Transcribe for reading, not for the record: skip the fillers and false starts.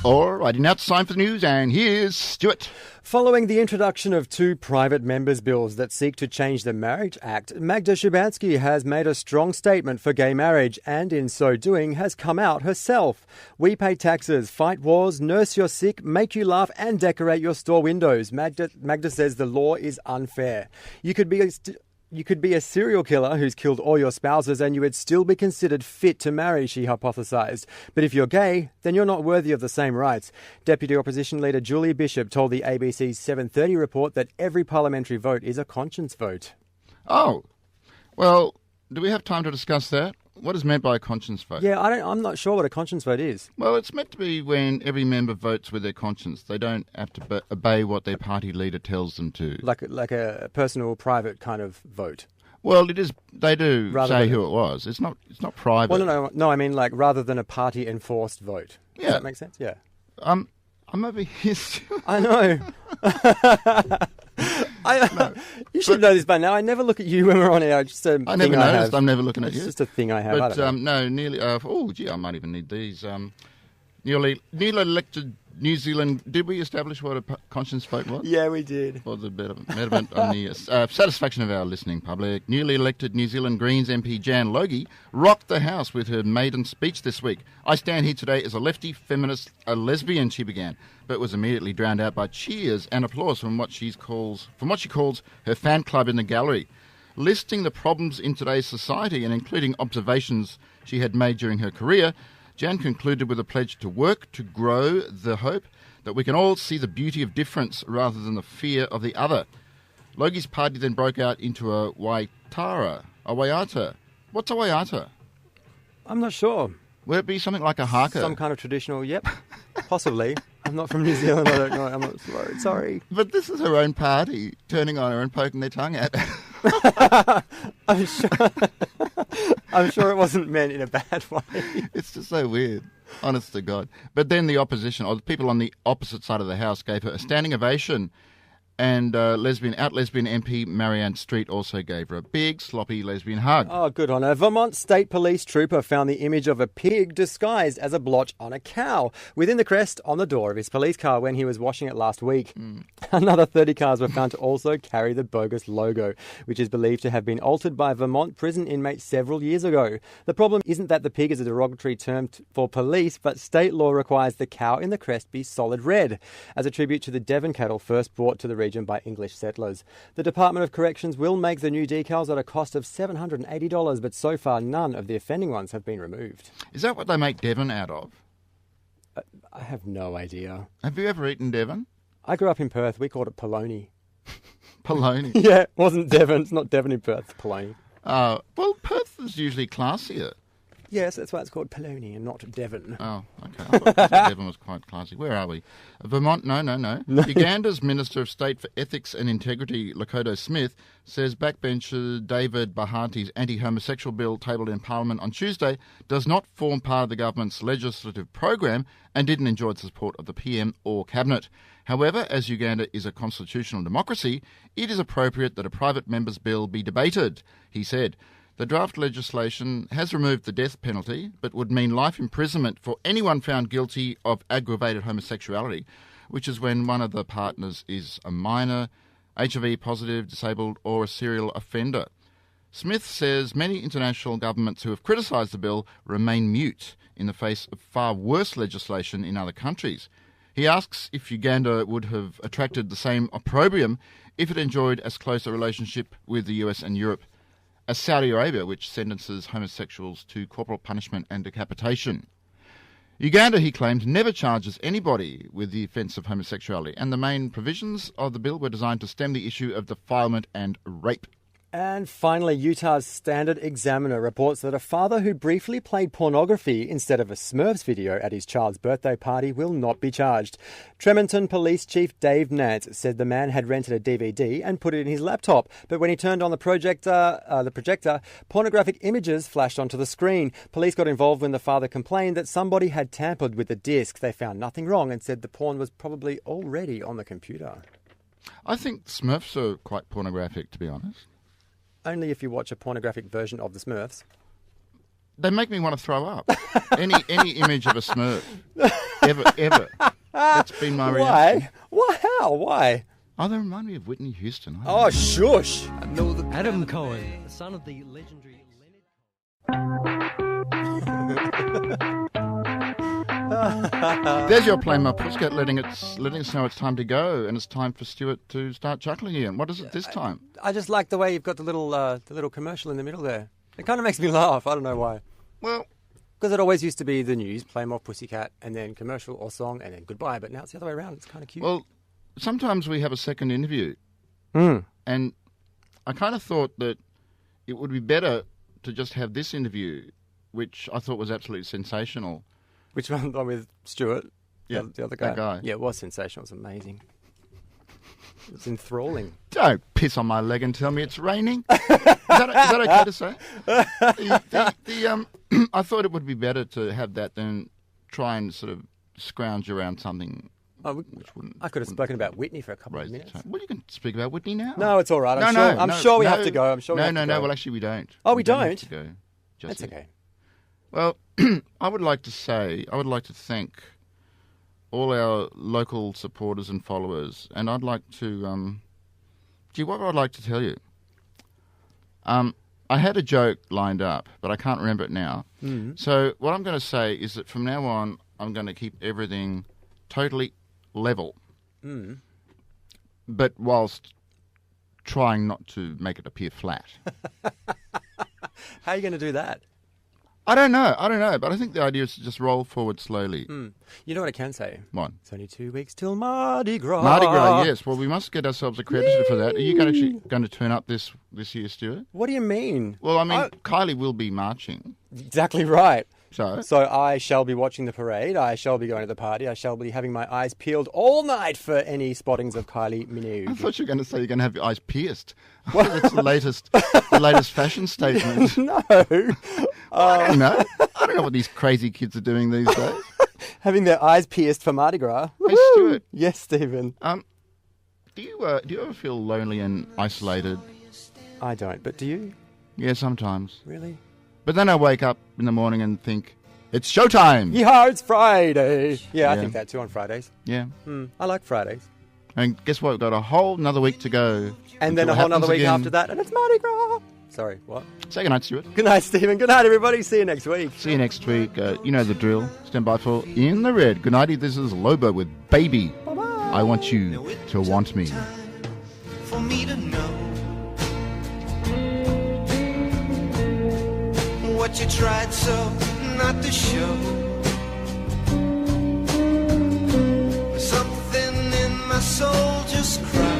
All righty, now it's time for the news, and here's Stuart. Following the introduction of 2 private members' bills that seek to change the Marriage Act, Magda Szubanski has made a strong statement for gay marriage and, in so doing, has come out herself. We pay taxes, fight wars, nurse your sick, make you laugh and decorate your store windows. Magda says the law is unfair. You could be a serial killer who's killed all your spouses and you would still be considered fit to marry, she hypothesised. But if you're gay, then you're not worthy of the same rights. Deputy Opposition Leader Julia Bishop told the ABC's 7:30 report that every parliamentary vote is a conscience vote. Oh, well, do we have time to discuss that? What is meant by a conscience vote? Yeah, I'm not sure what a conscience vote is. Well, it's meant to be when every member votes with their conscience. They don't have to obey what their party leader tells them to. Like a personal, private kind of vote. Well, it is. They do Rather say than who it was. It's not private. Well, no. I mean, like rather than a party-enforced vote. Yeah. Does that make sense? Yeah. I'm over here. I know. You should know this by now. I never look at you when we're on air. Just a I never thing noticed. have. I'm never looking at It's you. just a thing I have. I But don't know. no, nearly. I might even need these. Newly elected New Zealand. Did we establish what a conscience vote was? Yeah, we did. For the betterment on the satisfaction of our listening public, newly elected New Zealand Greens MP Jan Logie rocked the House with her maiden speech this week. I stand here today as a lefty, feminist, a lesbian, she began, but was immediately drowned out by cheers and applause from what she calls her fan club in the gallery. Listing the problems in today's society and including observations she had made during her career, Jan concluded with a pledge to work to grow the hope that we can all see the beauty of difference rather than the fear of the other. Logie's party then broke out into a waiata. What's a waiata? I'm not sure. Would it be something like a haka? Some kind of traditional, yep. Possibly. I'm not from New Zealand. I don't know. I'm not sorry. But this is her own party turning on her and poking their tongue at her. I'm sure it wasn't meant in a bad way. It's just so weird, honest to God. But then the opposition, or the people on the opposite side of the House, gave her a standing ovation. And lesbian MP Marianne Street also gave her a big, sloppy lesbian hug. Oh, good on her. Vermont State Police trooper found the image of a pig disguised as a blotch on a cow within the crest on the door of his police car when he was washing it last week. Another 30 cars were found to also carry the bogus logo, which is believed to have been altered by a Vermont prison inmate several years ago. The problem isn't that the pig is a derogatory term for police, but state law requires the cow in the crest be solid red, as a tribute to the Devon cattle first brought to the region by English settlers. The Department of Corrections will make the new decals at a cost of $780, but so far none of the offending ones have been removed. Is that what they make Devon out of? I have no idea. Have you ever eaten Devon? I grew up in Perth. We called it polony. Polony? Yeah, it wasn't Devon. It's not Devon in Perth. It's polony. Well, Perth is usually classier. Yes, that's why it's called polony and not Devon. Oh, okay. I thought Devon was quite classy. Where are we? Vermont? No. Uganda's Minister of State for Ethics and Integrity, Lakota Smith, says backbencher David Bahati's anti-homosexual bill tabled in Parliament on Tuesday does not form part of the government's legislative program and didn't enjoy the support of the PM or Cabinet. However, as Uganda is a constitutional democracy, it is appropriate that a private member's bill be debated, he said. The draft legislation has removed the death penalty, but would mean life imprisonment for anyone found guilty of aggravated homosexuality, which is when one of the partners is a minor, HIV positive, disabled, or a serial offender. Smith says many international governments who have criticised the bill remain mute in the face of far worse legislation in other countries. He asks if Uganda would have attracted the same opprobrium if it enjoyed as close a relationship with the US and Europe as Saudi Arabia, which sentences homosexuals to corporal punishment and decapitation. Uganda, he claimed, never charges anybody with the offence of homosexuality, and the main provisions of the bill were designed to stem the issue of defilement and rape. And finally, Utah's Standard Examiner reports that a father who briefly played pornography instead of a Smurfs video at his child's birthday party will not be charged. Tremonton Police Chief Dave Nance said the man had rented a DVD and put it in his laptop, but when he turned on the projector, pornographic images flashed onto the screen. Police got involved when the father complained that somebody had tampered with the disc. They found nothing wrong and said the porn was probably already on the computer. I think Smurfs are quite pornographic, to be honest. Only if you watch a pornographic version of the Smurfs. They make me want to throw up. Any image of a Smurf ever. That's been my reaction. Why? How? Why? Oh, they remind me of Whitney Houston. Oh, shush. Adam Cohen, son of the legendary There's your Play My Pussycat letting us know it's time to go, and it's time for Stuart to start chuckling again. What is it this time? I just like the way you've got the little commercial in the middle there. It kind of makes me laugh. I don't know why. Well, because it always used to be the news, Play More Pussycat, and then commercial or song, and then goodbye. But now it's the other way around. It's kind of cute. Well, sometimes we have a second interview, and I kind of thought that it would be better to just have this interview, which I thought was absolutely sensational. Which one? The one with Stuart? Yeah, the other guy. that guy. Yeah, it was sensational. It was amazing. It was enthralling. Don't piss on my leg and tell me it's raining. Is that okay to say? I thought it would be better to have that than try and sort of scrounge around something. Which wouldn't. I could have spoken about Whitney for a couple of minutes. Well, you can speak about Whitney now. No, it's all right. I'm sure we have to go. I'm sure we have to go. Well, actually, we don't. Oh, we don't? Have to go. That's okay. Well, I would like to thank all our local supporters and followers, and I'd like to, what would I like to tell you? I had a joke lined up, but I can't remember it now. So what I'm going to say is that from now on, I'm going to keep everything totally level, but whilst trying not to make it appear flat. How are you going to do that? I don't know, but I think the idea is to just roll forward slowly. You know what I can say? What? It's only 2 weeks till Mardi Gras. Mardi Gras, yes. Well, we must get ourselves accredited for that. Are you actually going to turn up this year, Stuart? What do you mean? Well, I mean, Kylie will be marching. Exactly right. So I shall be watching the parade. I shall be going to the party. I shall be having my eyes peeled all night for any spottings of Kylie Minogue. I thought you were going to say you're going to have your eyes pierced. That's the latest fashion statement. No. I don't know. I don't know what these crazy kids are doing these days. Having their eyes pierced for Mardi Gras. Hey, Stuart. Yes, Stephen. Do you ever feel lonely and isolated? I don't, but do you? Yeah, sometimes. Really? But then I wake up in the morning and think, it's showtime! Yeah, it's Friday! Yeah, I think that too on Fridays. Yeah. I like Fridays. And guess what? We've got a whole another week to go. And then a whole another week after that, and it's Mardi Gras! Sorry, what? Say goodnight, Stuart. Good night, Stephen. Good night, everybody. See you next week. See you next week. You know the drill. Stand by for In the Red. Good nighty. This is Lobo with Baby. Bye-bye. I want you to want me. For me to know what you tried so not to show. Something in my soul just cried.